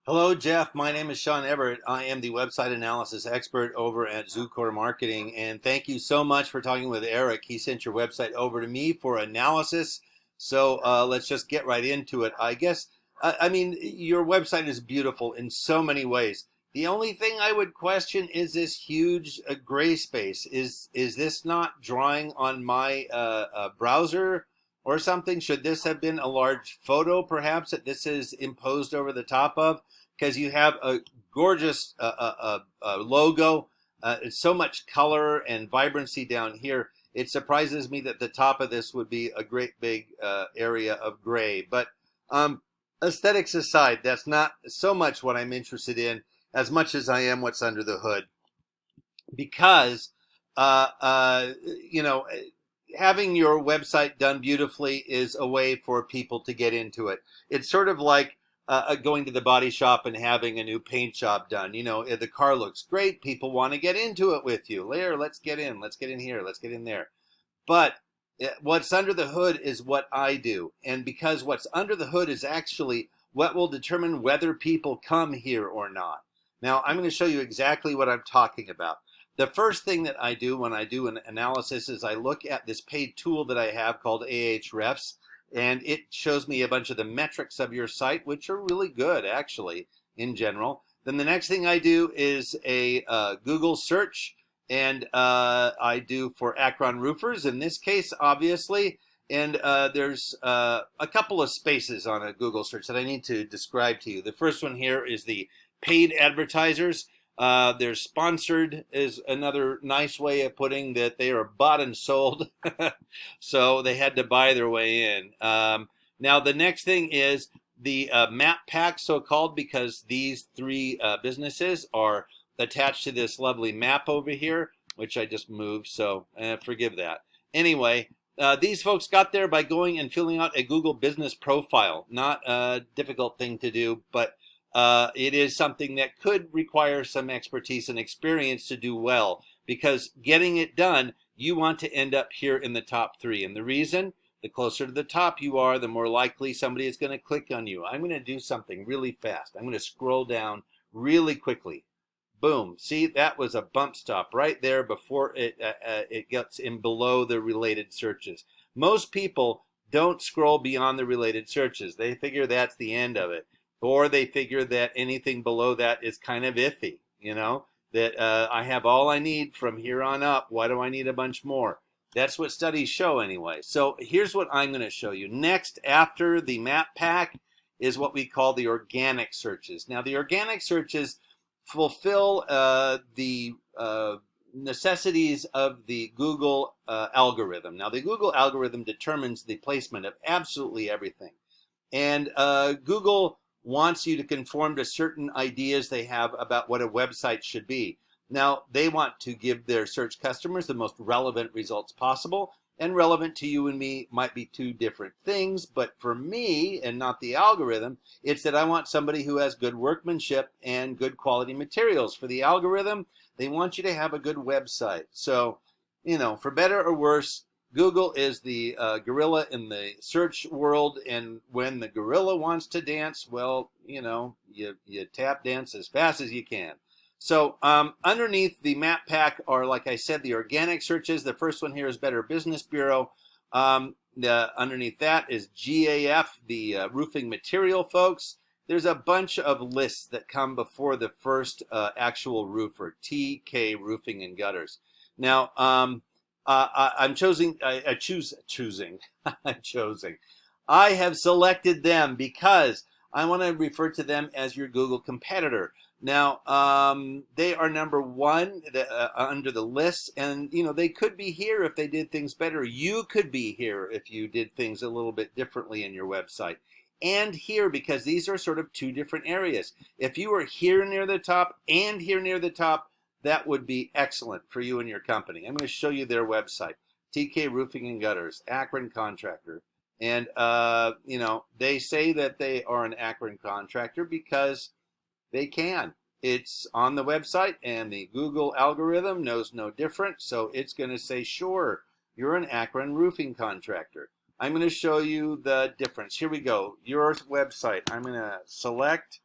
Hello, Jeff. My name is Sean Everett. I am the website analysis expert over at Zucore Marketing. And thank you so much for talking with Eric. He sent your website over to me for analysis. So let's just get right into it. I guess, your website is beautiful in so many ways. The only thing I would question is this huge gray space. Is this not drawing on my browser or something? Should this have been a large photo, perhaps, that this is imposed over the top of? Because you have a gorgeous logo. It's so much color and vibrancy down here. It surprises me that the top of this would be a great big area of gray. But aesthetics aside, that's not so much what I'm interested in as much as I am what's under the hood. Because, uh, uh, you know, having your website done beautifully is a way for people to get into it. It's sort of like going to the body shop and having a new paint job done. The car looks great. People want to get into it with you. There, let's get in. Let's get in here. Let's get in there. But what's under the hood is what I do. And because what's under the hood is actually what will determine whether people come here or not. Now, I'm going to show you exactly what I'm talking about. The first thing that I do when I do an analysis is I look at this paid tool that I have called Ahrefs, and it shows me a bunch of the metrics of your site, which are really good, actually, in general. Then the next thing I do is a Google search, and I do for Akron roofers in this case, obviously. And there's a couple of spaces on a Google search that I need to describe to you. The first one here is the paid advertisers. There's sponsored is another nice way of putting that they are bought and sold. So they had to buy their way in. Now, the next thing is the map pack, so-called, because these three businesses are attached to this lovely map over here, which I just moved, so forgive that. Anyway, these folks got there by going and filling out a Google business profile. Not a difficult thing to do, but it is something that could require some expertise and experience to do well, because getting it done, you want to end up here in the top three. And the reason, the closer to the top you are, the more likely somebody is going to click on you. I'm going to do something really fast. I'm going to scroll down really quickly. Boom. See, that was a bump stop right there before it gets in below the related searches. Most people don't scroll beyond the related searches. They figure that's the end of it. Or they figure that anything below that is kind of iffy, that I have all I need from here on up. Why do I need a bunch more? That's what studies show anyway. So here's what I'm going to show you. Next, after the map pack, is what we call the organic searches. Now, the organic searches fulfill the necessities of the Google algorithm. Now, the Google algorithm determines the placement of absolutely everything. And Google wants you to conform to certain ideas they have about what a website should be. Now, they want to give their search customers the most relevant results possible, and relevant to you and me might be two different things, but for me, and not the algorithm, it's that I want somebody who has good workmanship and good quality materials. For the algorithm, they want you to have a good website. So, for better or worse, Google is the gorilla in the search world, and when the gorilla wants to dance, well, you tap dance as fast as you can. So underneath the map pack are, like I said, the organic searches. The first one here is Better Business Bureau. Underneath that is GAF, the roofing material folks. There's a bunch of lists that come before the first actual roofer, TK Roofing and Gutters. Now, I'm choosing. I'm choosing. I have selected them because I want to refer to them as your Google competitor. Now, they are number one under the list, and they could be here if they did things better. You could be here if you did things a little bit differently in your website, and here, because these are sort of two different areas. If you were here near the top and here near the top, that would be excellent for you and your company. I'm going to show you their website, TK Roofing and Gutters, Akron contractor. And, they say that they are an Akron contractor because they can. It's on the website, and the Google algorithm knows no different, so it's going to say, sure, you're an Akron roofing contractor. I'm going to show you the difference. Here we go. Your website. I'm going to select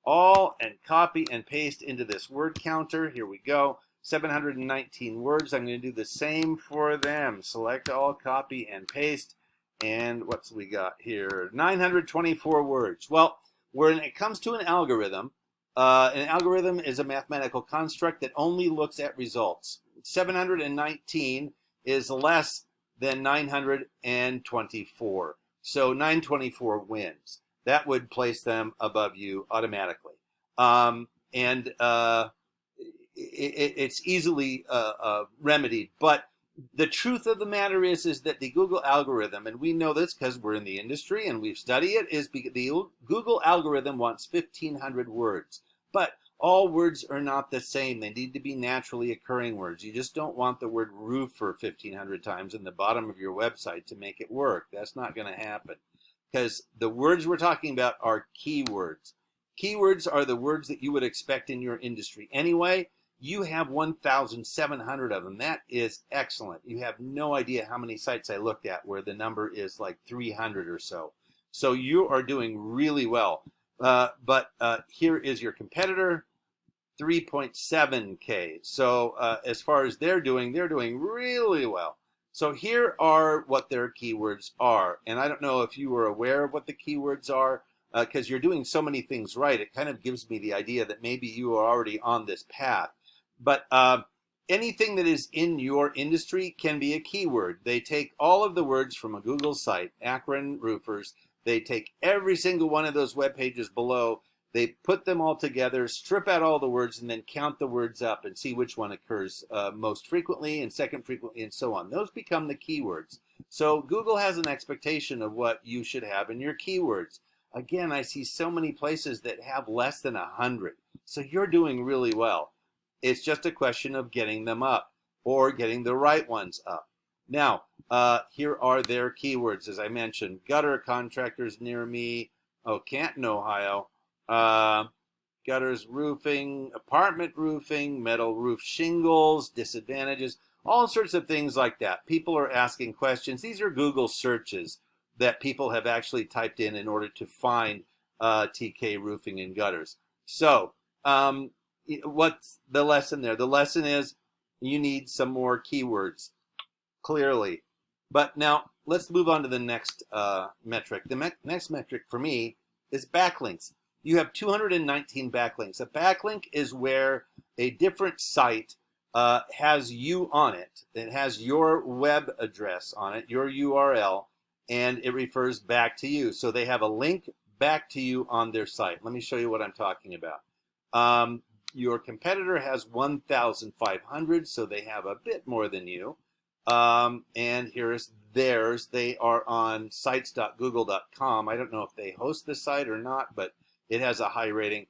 all and copy and paste into this word counter. Here we go. 719 words. I'm going to do the same for them. Select all, copy and paste. And what's we got here? 924 words. Well, when it comes to an algorithm is a mathematical construct that only looks at results. 719 is less than 924. So 924 wins. That would place them above you automatically. It's easily remedied. But the truth of the matter is that the Google algorithm, and we know this because we're in the industry and we've studied it, is the Google algorithm wants 1,500 words. But all words are not the same. They need to be naturally occurring words. You just don't want the word roofer 1,500 times in the bottom of your website to make it work. That's not going to happen, because the words we're talking about are keywords. Keywords are the words that you would expect in your industry anyway. You have 1,700 of them. That is excellent. You have no idea how many sites I looked at where the number is like 300 or so. So you are doing really well. But here is your competitor, 3.7K. So as far as they're doing really well. So here are what their keywords are. And I don't know if you were aware of what the keywords are, because you're doing so many things right. It kind of gives me the idea that maybe you are already on this path. But anything that is in your industry can be a keyword. They take all of the words from a Google site, Akron Roofers. They take every single one of those web pages below. They put them all together, strip out all the words, and then count the words up and see which one occurs most frequently and second frequently and so on. Those become the keywords. So Google has an expectation of what you should have in your keywords. Again, I see so many places that have less than 100. So you're doing really well. It's just a question of getting them up or getting the right ones up. Now, here are their keywords, as I mentioned. Gutter contractors near me. Oh, Canton, Ohio. Gutters roofing, apartment roofing, metal roof shingles, disadvantages, all sorts of things like that. People are asking questions. These are Google searches that people have actually typed in order to find TK roofing and gutters. So, what's the lesson there? The lesson is you need some more keywords, clearly. But now let's move on to the next metric. The next metric for me is backlinks. You have 219 backlinks. A backlink is where a different site has you on it. It has your web address on it, your URL, and it refers back to you. So they have a link back to you on their site. Let me show you what I'm talking about. Your competitor has 1,500, so they have a bit more than you. And here's theirs. They are on sites.google.com. I don't know if they host the site or not, but it has a high rating.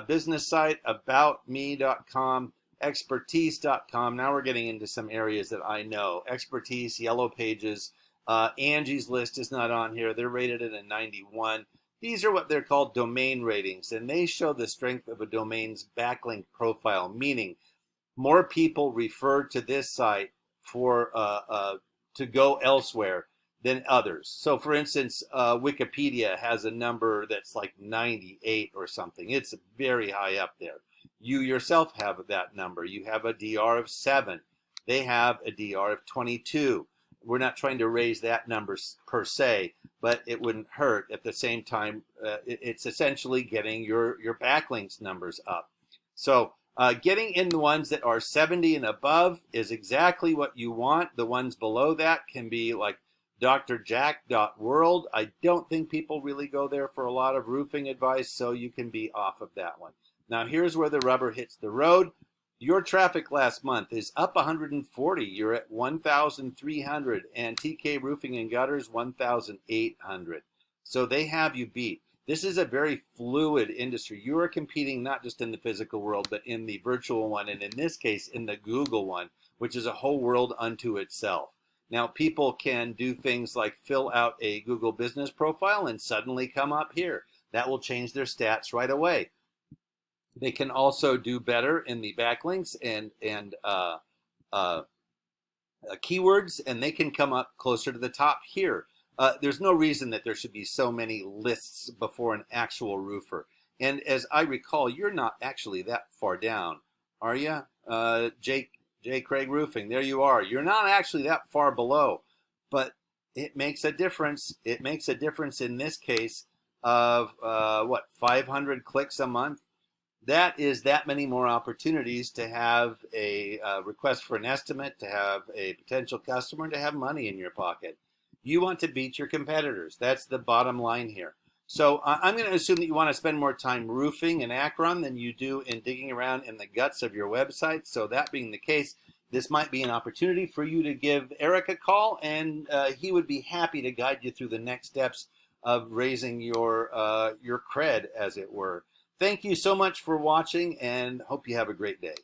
Business site, aboutme.com, expertise.com. Now we're getting into some areas that I know. Expertise, Yellow Pages. Angie's List is not on here. They're rated at a 91. These are what they're called domain ratings, and they show the strength of a domain's backlink profile, meaning more people refer to this site for to go elsewhere than others. So, for instance, Wikipedia has a number that's like 98 or something. It's very high up there. You yourself have that number. You have a DR of 7. They have a DR of 22. We're not trying to raise that number per se, but it wouldn't hurt. At the same time, it's essentially getting your backlinks numbers up. So getting in the ones that are 70 and above is exactly what you want. The ones below that can be like drjack.world. I don't think people really go there for a lot of roofing advice, so you can be off of that one. Now here's where the rubber hits the road. Your traffic last month is up 140. You're at 1,300, and TK Roofing and Gutters 1,800. So they have you beat. This is a very fluid industry. You are competing not just in the physical world, but in the virtual one, and in this case, in the Google one, which is a whole world unto itself. Now, people can do things like fill out a Google business profile and suddenly come up here. That will change their stats right away. They can also do better in the backlinks and keywords, and they can come up closer to the top here. There's no reason that there should be so many lists before an actual roofer. And as I recall, you're not actually that far down, are you? J. Craig Roofing, there you are. You're not actually that far below, but it makes a difference. It makes a difference in this case of what, 500 clicks a month. That is that many more opportunities to have a request for an estimate, to have a potential customer, to have money in your pocket. You want to beat your competitors. That's the bottom line here. So I'm going to assume that you want to spend more time roofing in Akron than you do in digging around in the guts of your website. So that being the case, this might be an opportunity for you to give Eric a call, and he would be happy to guide you through the next steps of raising your cred, as it were. Thank you so much for watching, and hope you have a great day.